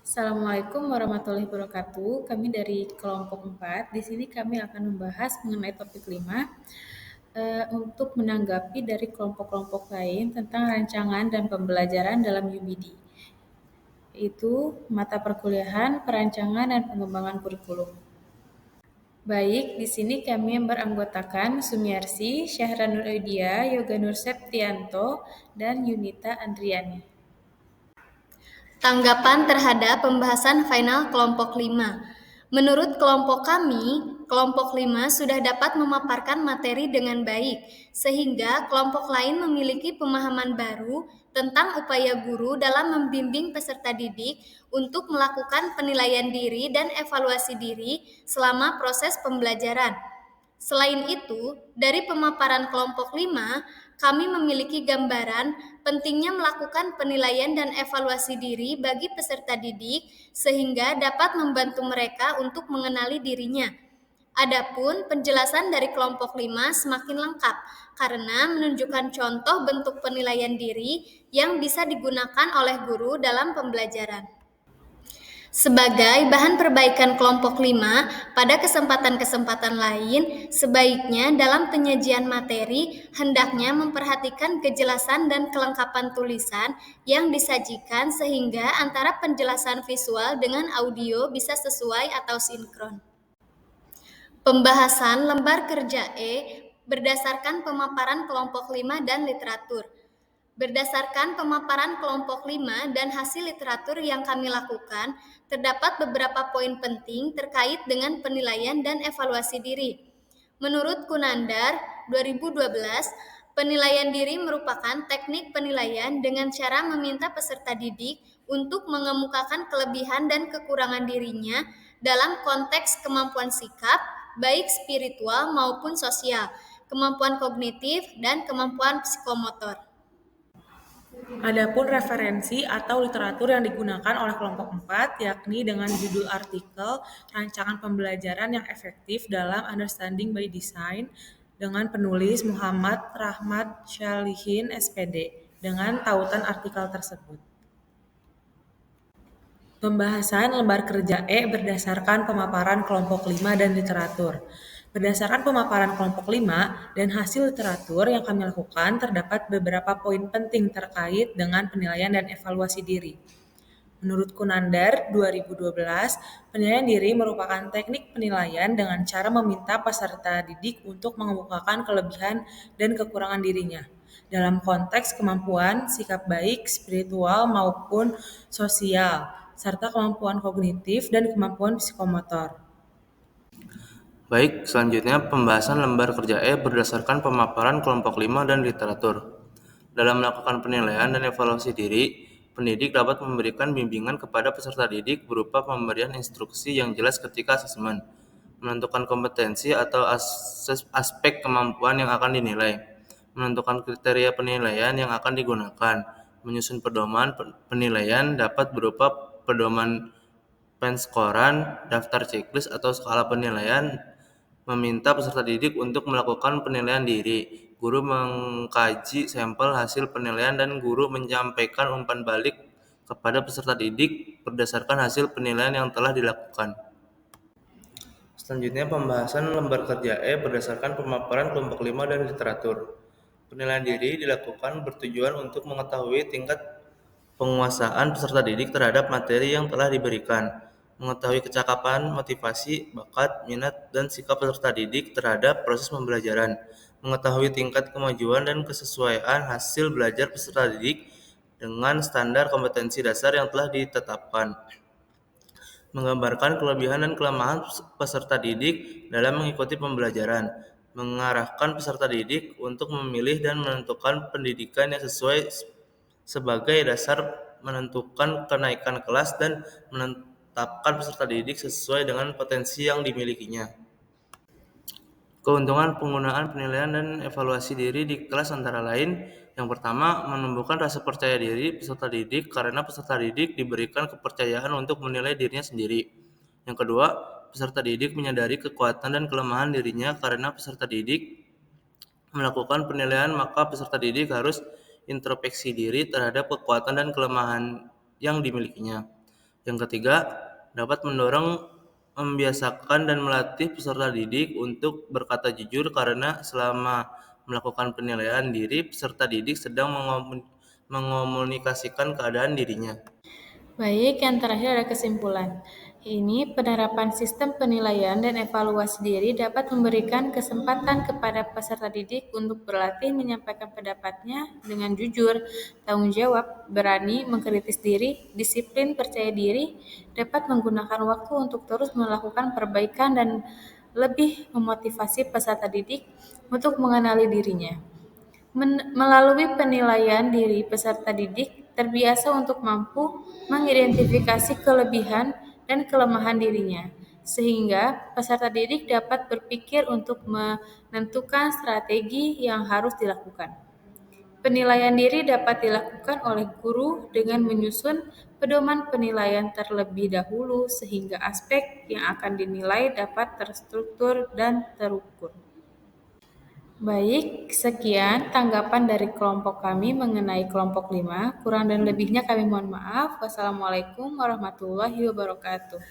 Assalamualaikum warahmatullahi wabarakatuh. Kami dari kelompok 4. Di sini kami akan membahas mengenai topik 5 untuk menanggapi dari kelompok-kelompok lain tentang rancangan dan pembelajaran dalam UBD. Itu mata perkuliahan, perancangan dan pengembangan kurikulum. Baik, di sini kami yang beranggotakan Sumiarsi, Syahra Nur Eudia, Yoga Nur Septianto, dan Yunita Andriani. Tanggapan terhadap pembahasan final kelompok 5. Menurut kelompok kami, kelompok 5 sudah dapat memaparkan materi dengan baik, sehingga kelompok lain memiliki pemahaman baru tentang upaya guru dalam membimbing peserta didik untuk melakukan penilaian diri dan evaluasi diri selama proses pembelajaran. Selain itu, dari pemaparan kelompok 5, kami memiliki gambaran pentingnya melakukan penilaian dan evaluasi diri bagi peserta didik sehingga dapat membantu mereka untuk mengenali dirinya. Adapun penjelasan dari kelompok 5 semakin lengkap karena menunjukkan contoh bentuk penilaian diri yang bisa digunakan oleh guru dalam pembelajaran. Sebagai bahan perbaikan kelompok 5, pada kesempatan-kesempatan lain, sebaiknya dalam penyajian materi hendaknya memperhatikan kejelasan dan kelengkapan tulisan yang disajikan sehingga antara penjelasan visual dengan audio bisa sesuai atau sinkron. Pembahasan lembar kerja E berdasarkan pemaparan kelompok 5 dan literatur. Berdasarkan pemaparan kelompok 5 dan hasil literatur yang kami lakukan, terdapat beberapa poin penting terkait dengan penilaian dan evaluasi diri. Menurut Kunandar, 2012, penilaian diri merupakan teknik penilaian dengan cara meminta peserta didik untuk mengemukakan kelebihan dan kekurangan dirinya dalam konteks kemampuan sikap, baik spiritual maupun sosial, kemampuan kognitif, dan kemampuan psikomotor. Adapun referensi atau literatur yang digunakan oleh kelompok 4 yakni dengan judul artikel Rancangan Pembelajaran yang Efektif dalam Understanding by Design dengan penulis Muhammad Rahmat Syalihin SPD dengan tautan artikel tersebut. Pembahasan lembar kerja E berdasarkan pemaparan kelompok 5 dan literatur. Berdasarkan pemaparan kelompok 5 dan hasil literatur yang kami lakukan, terdapat beberapa poin penting terkait dengan penilaian dan evaluasi diri. Menurut Kunandar, 2012, penilaian diri merupakan teknik penilaian dengan cara meminta peserta didik untuk mengemukakan kelebihan dan kekurangan dirinya dalam konteks kemampuan, sikap baik, spiritual maupun sosial, serta kemampuan kognitif dan kemampuan psikomotor. Baik, selanjutnya pembahasan lembar kerja E berdasarkan pemaparan kelompok 5 dan literatur. Dalam melakukan penilaian dan evaluasi diri, pendidik dapat memberikan bimbingan kepada peserta didik berupa pemberian instruksi yang jelas ketika asesmen, menentukan kompetensi atau aspek kemampuan yang akan dinilai, menentukan kriteria penilaian yang akan digunakan, menyusun pedoman penilaian dapat berupa pedoman penskoran, daftar checklist atau skala penilaian, meminta peserta didik untuk melakukan penilaian diri. Guru mengkaji sampel hasil penilaian dan guru menyampaikan umpan balik kepada peserta didik berdasarkan hasil penilaian yang telah dilakukan. Selanjutnya pembahasan lembar kerja E berdasarkan pemaparan kelompok 5 dan literatur. Penilaian diri dilakukan bertujuan untuk mengetahui tingkat penguasaan peserta didik terhadap materi yang telah diberikan, mengetahui kecakapan, motivasi, bakat, minat, dan sikap peserta didik terhadap proses pembelajaran, mengetahui tingkat kemajuan dan kesesuaian hasil belajar peserta didik dengan standar kompetensi dasar yang telah ditetapkan, menggambarkan kelebihan dan kelemahan peserta didik dalam mengikuti pembelajaran, mengarahkan peserta didik untuk memilih dan menentukan pendidikan yang sesuai sebagai dasar menentukan kenaikan kelas dan menetapkan peserta didik sesuai dengan potensi yang dimilikinya. Keuntungan penggunaan penilaian dan evaluasi diri di kelas antara lain, yang pertama, menumbuhkan rasa percaya diri peserta didik karena peserta didik diberikan kepercayaan untuk menilai dirinya sendiri. Yang kedua, peserta didik menyadari kekuatan dan kelemahan dirinya karena peserta didik melakukan penilaian, maka peserta didik harus introspeksi diri terhadap kekuatan dan kelemahan yang dimilikinya. Yang ketiga, dapat mendorong, membiasakan dan melatih peserta didik untuk berkata jujur karena selama melakukan penilaian diri, peserta didik sedang mengomunikasikan keadaan dirinya. Baik, yang terakhir ada kesimpulan. Ini penerapan sistem penilaian dan evaluasi diri dapat memberikan kesempatan kepada peserta didik untuk berlatih menyampaikan pendapatnya dengan jujur, tanggung jawab, berani mengkritis diri, disiplin, percaya diri, dapat menggunakan waktu untuk terus melakukan perbaikan dan lebih memotivasi peserta didik untuk mengenali dirinya. Melalui penilaian diri, peserta didik terbiasa untuk mampu mengidentifikasi kelebihan dan kelemahan dirinya, sehingga peserta didik dapat berpikir untuk menentukan strategi yang harus dilakukan. Penilaian diri dapat dilakukan oleh guru dengan menyusun pedoman penilaian terlebih dahulu, sehingga aspek yang akan dinilai dapat terstruktur dan terukur. Baik, sekian tanggapan dari kelompok kami mengenai kelompok 5. Kurang dan lebihnya kami mohon maaf. Wassalamualaikum warahmatullahi wabarakatuh.